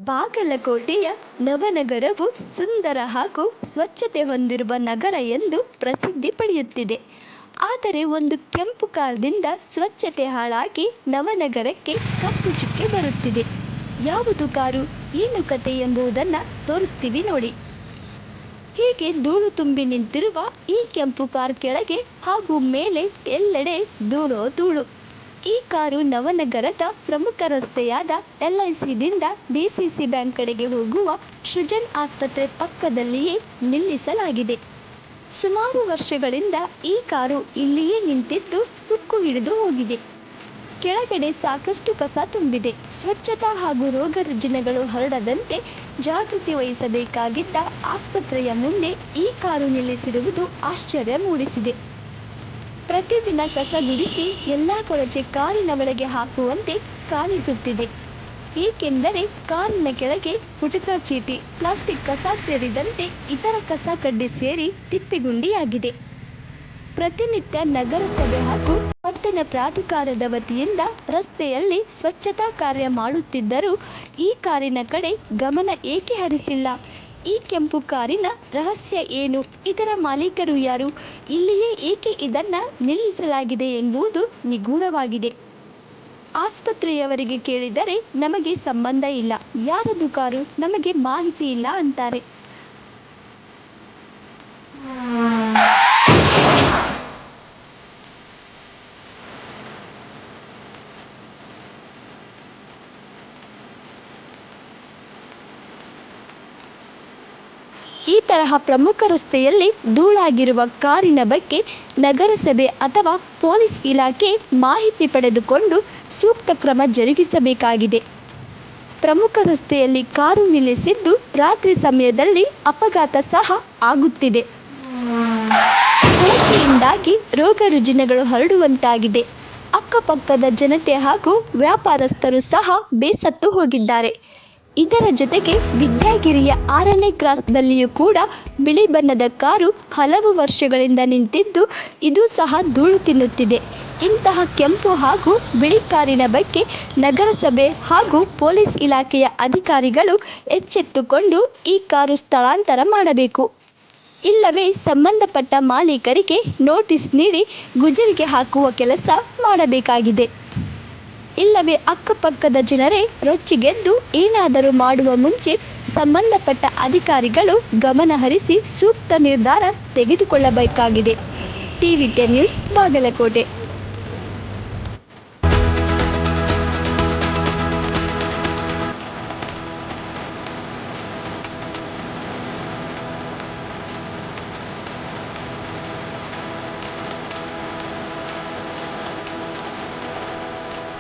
ಬಾಗಲಕೋಟೆಯ ನವನಗರವು ಸುಂದರ ಹಾಗೂ ಸ್ವಚ್ಛತೆ ಹೊಂದಿರುವ ನಗರ ಎಂದು ಪ್ರಸಿದ್ಧಿ ಪಡೆಯುತ್ತಿದೆ. ಆದರೆ ಒಂದು ಕೆಂಪು ಕಾರ್ದಿಂದ ಸ್ವಚ್ಛತೆ ಹಾಳಾಗಿ ನವನಗರಕ್ಕೆ ಕಪ್ಪು ಚುಕ್ಕೆ ಬರುತ್ತಿದೆ. ಯಾವುದು ಕಾರು, ಏನು ಕತೆ ಎಂಬುದನ್ನು ತೋರಿಸ್ತೀವಿ ನೋಡಿ. ಹೀಗೆ ಧೂಳು ತುಂಬಿ ನಿಂತಿರುವ ಈ ಕೆಂಪು ಕಾರ್ ಕೆಳಗೆ ಹಾಗೂ ಮೇಲೆ ಎಲ್ಲೆಡೆ ಧೂಳು. ಈ ಕಾರು ನವನಗರದ ಪ್ರಮುಖ ರಸ್ತೆಯಾದ LICದಿಂದ DCC ಬ್ಯಾಂಕ್ ಕಡೆಗೆ ಹೋಗುವ ಸೃಜನ್ ಆಸ್ಪತ್ರೆ ಪಕ್ಕದಲ್ಲಿಯೇ ನಿಲ್ಲಿಸಲಾಗಿದೆ. ಸುಮಾರು ವರ್ಷಗಳಿಂದ ಈ ಕಾರು ಇಲ್ಲಿಯೇ ನಿಂತಿದ್ದು ತುಕ್ಕು ಹಿಡಿದು ಹೋಗಿದೆ. ಕೆಳಗಡೆ ಸಾಕಷ್ಟು ಕಸ ತುಂಬಿದೆ. ಸ್ವಚ್ಛತಾ ಹಾಗೂ ರೋಗ ರುಜಿನಗಳು ಹರಡದಂತೆ ಜಾಗೃತಿ ವಹಿಸಬೇಕಾಗಿದ್ದ ಆಸ್ಪತ್ರೆಯ ಮುಂದೆ ಈ ಕಾರು ನಿಲ್ಲಿಸಿರುವುದು ಆಶ್ಚರ್ಯ ಮೂಡಿಸಿದೆ. ಪ್ರತಿದಿನ ಕಸ ಗುಡಿಸಿ ಎಲ್ಲ ಕೊಳಚೆ ಕಾರಿನ ಒಳಗೆ ಹಾಕುವಂತೆ ಕಾಣಿಸುತ್ತಿದೆ. ಏಕೆಂದರೆ ಕಾರಿನ ಕೆಳಗೆ ಗುಟಖಾ ಚೀಟಿ, ಪ್ಲಾಸ್ಟಿಕ್ ಕಸ ಸೇರಿದಂತೆ ಇತರ ಕಸ ಕಡ್ಡಿ ಸೇರಿ ತಿಪ್ಪಿಗುಂಡಿಯಾಗಿದೆ. ಪ್ರತಿನಿತ್ಯ ನಗರಸಭೆ ಹಾಗೂ ಪಟ್ಟಣ ಪ್ರಾಧಿಕಾರದ ವತಿಯಿಂದ ರಸ್ತೆಯಲ್ಲಿ ಸ್ವಚ್ಛತಾ ಕಾರ್ಯ ಮಾಡುತ್ತಿದ್ದರೂ ಈ ಕಾರಿನ ಕಡೆ ಗಮನ ಏಕೆ ಹರಿಸಿಲ್ಲ? ಈ ಕೆಂಪು ಕಾರಿನ ರಹಸ್ಯ ಏನು? ಇದರ ಮಾಲೀಕರು ಯಾರು? ಇಲ್ಲಿಯೇ ಏಕೆ ಇದನ್ನು ನಿಲ್ಲಿಸಲಾಗಿದೆ ಎಂಬುದು ನಿಗೂಢವಾಗಿದೆ. ಆಸ್ಪತ್ರೆಯವರಿಗೆ ಕೇಳಿದರೆ ನಮಗೆ ಸಂಬಂಧ ಇಲ್ಲ, ಯಾರದು ಕಾರು, ನಮಗೆ ಮಾಹಿತಿ ಇಲ್ಲ ಅಂತಾರೆ. ಈ ತರಹ ಪ್ರಮುಖ ರಸ್ತೆಯಲ್ಲಿ ಧೂಳಾಗಿರುವ ಕಾರಿನ ಬಗ್ಗೆ ನಗರಸಭೆ ಅಥವಾ ಪೊಲೀಸ್ ಇಲಾಖೆ ಮಾಹಿತಿ ಪಡೆದುಕೊಂಡು ಸೂಕ್ತ ಕ್ರಮ ಜರುಗಿಸಬೇಕಾಗಿದೆ. ಪ್ರಮುಖ ರಸ್ತೆಯಲ್ಲಿ ಕಾರು ನಿಲ್ಲಿಸಿದ್ದು ರಾತ್ರಿ ಸಮಯದಲ್ಲಿ ಅಪಘಾತ ಸಹ ಆಗುತ್ತಿದೆ. ಕೊಳಚೆಯಿಂದಾಗಿ ರೋಗ ರುಜಿನಗಳು ಹರಡುವಂತಾಗಿದೆ. ಅಕ್ಕಪಕ್ಕದ ಜನತೆ ಹಾಗೂ ವ್ಯಾಪಾರಸ್ಥರು ಸಹ ಬೇಸತ್ತು ಹೋಗಿದ್ದಾರೆ. ಇದರ ಜೊತೆಗೆ ವಿದ್ಯಾಗಿರಿಯ 6ನೇ ಕ್ರಾಸ್ನಲ್ಲಿಯೂ ಕೂಡ ಬಿಳಿ ಬಣ್ಣದ ಕಾರು ಹಲವು ವರ್ಷಗಳಿಂದ ನಿಂತಿದ್ದು ಇದು ಸಹ ಧೂಳು ತಿನ್ನುತ್ತಿದೆ. ಇಂತಹ ಕೆಂಪು ಹಾಗೂ ಬಿಳಿ ಕಾರಿನ ಬಗ್ಗೆ ನಗರಸಭೆ ಹಾಗೂ ಪೊಲೀಸ್ ಇಲಾಖೆಯ ಅಧಿಕಾರಿಗಳು ಎಚ್ಚೆತ್ತುಕೊಂಡು ಈ ಕಾರು ಸ್ಥಳಾಂತರ ಮಾಡಬೇಕು. ಇಲ್ಲವೇ ಸಂಬಂಧಪಟ್ಟ ಮಾಲೀಕರಿಗೆ ನೋಟಿಸ್ ನೀಡಿ ಗುಜರಿಗೆ ಹಾಕುವ ಕೆಲಸ ಮಾಡಬೇಕಾಗಿದೆ. ಇಲ್ಲವೇ ಅಕ್ಕಪಕ್ಕದ ಜನರೇ ರೊಚ್ಚಿಗೆದ್ದು ಏನಾದರೂ ಮಾಡುವ ಮುಂಚೆ ಸಂಬಂಧಪಟ್ಟ ಅಧಿಕಾರಿಗಳು ಗಮನ ಹರಿಸಿ ಸೂಕ್ತ ನಿರ್ಧಾರ ತೆಗೆದುಕೊಳ್ಳಬೇಕಾಗಿದೆ. TV10 news, Bagalkot.